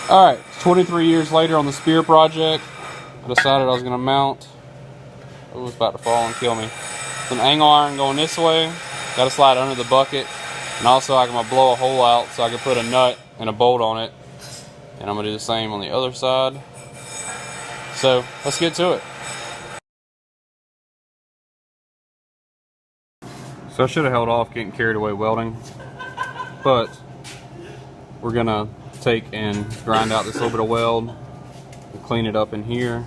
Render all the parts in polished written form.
Alright, 23 years later on the spear project, I decided I was going to mount, it was about to fall and kill me, some angle iron going this way, got to slide under the bucket, and also I'm going to blow a hole out so I can put a nut and a bolt on it, and I'm going to do the same on the other side. So, let's get to it. So I should have held off getting carried away welding, but we're going to take and grind out this little bit of weld and clean it up in here.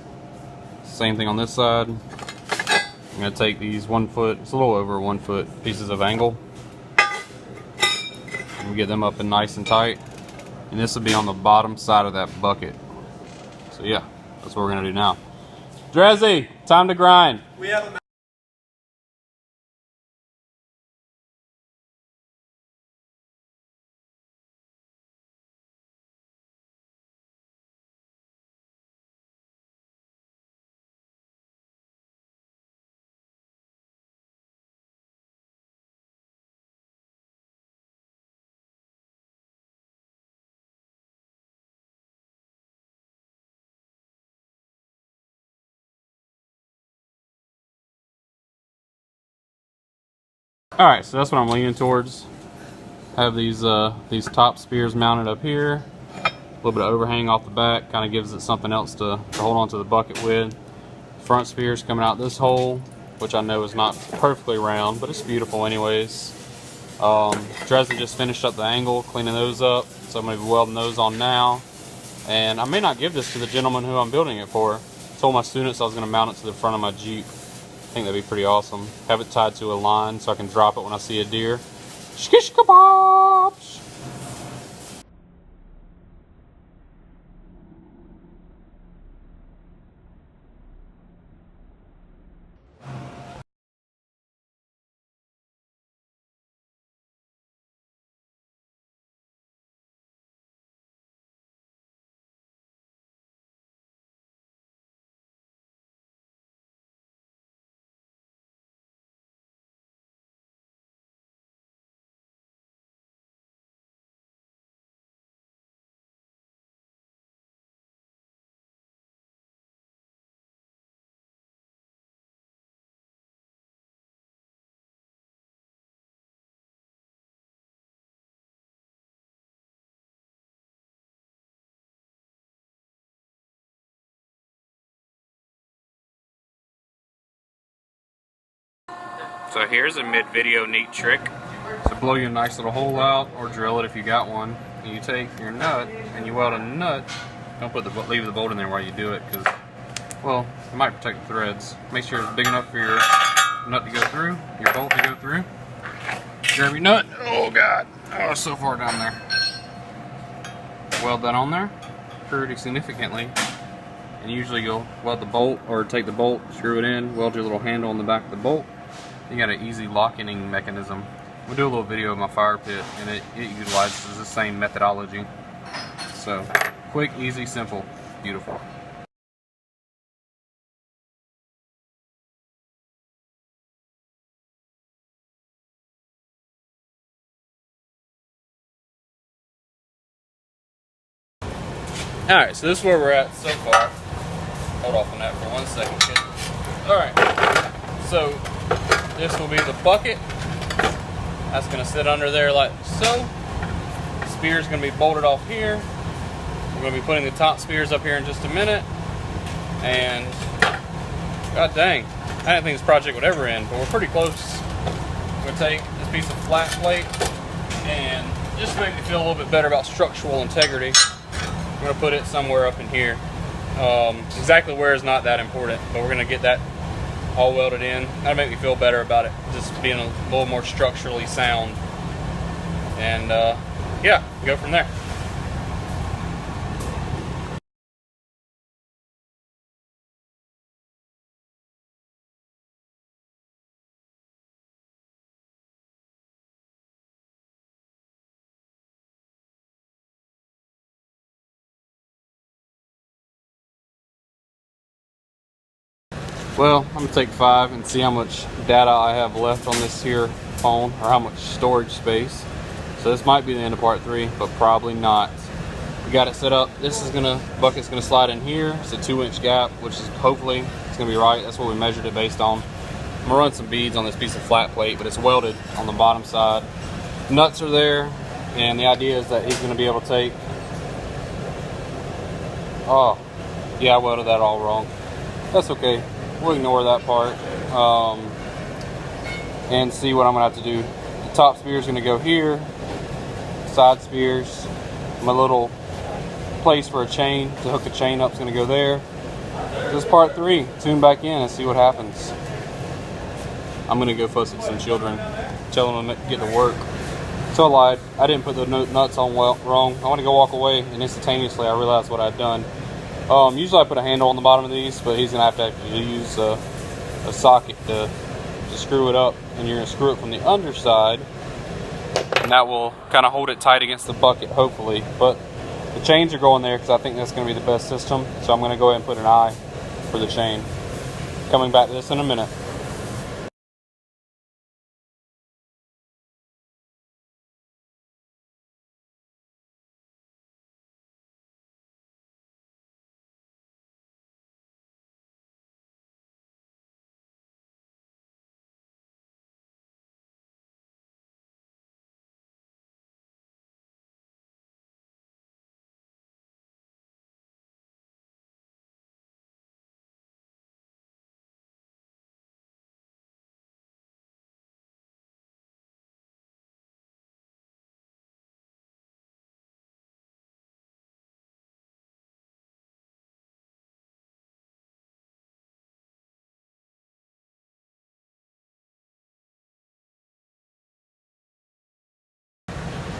Same thing on this side. I'm going to take these 1 foot, it's a little over 1 foot pieces of angle, and get them up and nice and tight, and this will be on the bottom side of that bucket. So yeah, that's what we're going to do now. Drezzy, time to grind. We have a Alright, so that's what I'm leaning towards. I have these top spears mounted up here. A little bit of overhang off the back, kind of gives it something else to hold on to the bucket with. Front spears coming out this hole, which I know is not perfectly round, but it's beautiful anyways. Dresden just finished up the angle, cleaning those up, so I'm going to be welding those on now. And I may not give this to the gentleman who I'm building it for. I told my students I was going to mount it to the front of my Jeep. I think that'd be pretty awesome. Have it tied to a line so I can drop it when I see a deer. Shish kebabs! So here's a mid-video neat trick. So blow you a nice little hole out, or drill it if you got one. And you take your nut and you weld a nut. Don't leave the bolt in there while you do it, because, well, it might protect the threads. Make sure it's big enough for your nut to go through, your bolt to go through. Grab your nut. Oh God! Oh, it's so far down there. Weld that on there pretty significantly. And usually you'll weld the bolt, or take the bolt, screw it in, weld your little handle on the back of the bolt. You got an easy locking mechanism. We'll do a little video of my fire pit, and it utilizes the same methodology. So, quick, easy, simple, beautiful. Alright, so this is where we're at so far. Hold off on that for 1 second, kid. Alright, so this will be the bucket. That's going to sit under there like so. The spear's going to be bolted off here. We're going to be putting the top spears up here in just a minute. And god dang, I didn't think this project would ever end, but we're pretty close. I'm going to take this piece of flat plate and just to make me feel a little bit better about structural integrity, I'm going to put it somewhere up in here. Exactly where is not that important, but we're going to get that all welded in. That'll make me feel better about it, just being a little more structurally sound. And yeah, go from there. Well, I'm gonna take 5 and see how much data I have left on this here phone, or how much storage space. So this might be the end of part 3, but probably not. We got it set up. This is bucket's gonna slide in here. It's a 2-inch gap, which is hopefully it's gonna be right. That's what we measured it based on. I'm gonna run some beads on this piece of flat plate, but it's welded on the bottom side. Nuts are there, and the idea is that he's gonna be able to take. Oh, yeah, I welded that all wrong. That's okay. We'll ignore that part. And see what I'm gonna have to do. The top spear is gonna go here. Side spears. My little place for a chain to hook the chain up is gonna go there. This is part 3. Tune back in and see what happens. I'm gonna go fuss at some children, tell them to get to work. So I lied. I didn't put the nuts on wrong. I want to go walk away, and instantaneously I realized what I'd done. Usually I put a handle on the bottom of these, but he's gonna have to actually use a socket to screw it up, and you're gonna screw it from the underside, and that will kind of hold it tight against the bucket, hopefully. But the chains are going there because I think that's gonna be the best system. So I'm gonna go ahead and put an eye for the chain. Coming back to this in a minute.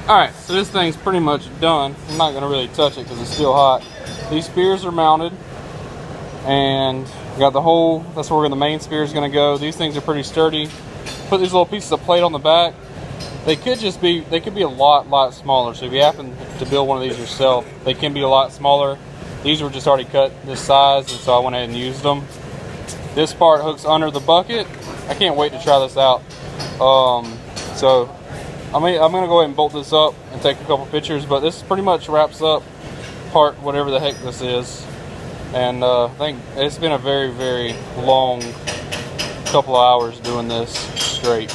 Alright, so this thing's pretty much done. I'm not going to really touch it because it's still hot. These spears are mounted, and we got the hole. That's where the main spear is going to go. These things are pretty sturdy. Put these little pieces of plate on the back. They could be a lot smaller. So if you happen to build one of these yourself, they can be a lot smaller. These were just already cut this size, and so I went ahead and used them. This part hooks under the bucket. I can't wait to try this out. So I'm gonna go ahead and bolt this up and take a couple pictures, but this pretty much wraps up part whatever the heck this is. And I think it's been a very long couple of hours doing this straight.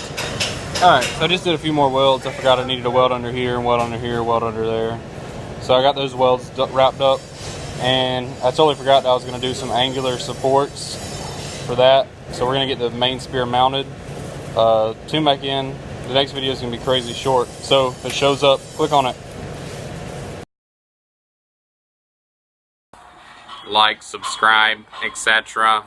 Alright, so I just did a few more welds. I forgot I needed a weld under here, and weld under here, weld under there. So I got those welds wrapped up, and I totally forgot that I was gonna do some angular supports for that. So we're gonna get the main spear mounted, tune back in. The next video is going to be crazy short, so if it shows up, click on it. Like, subscribe, etc.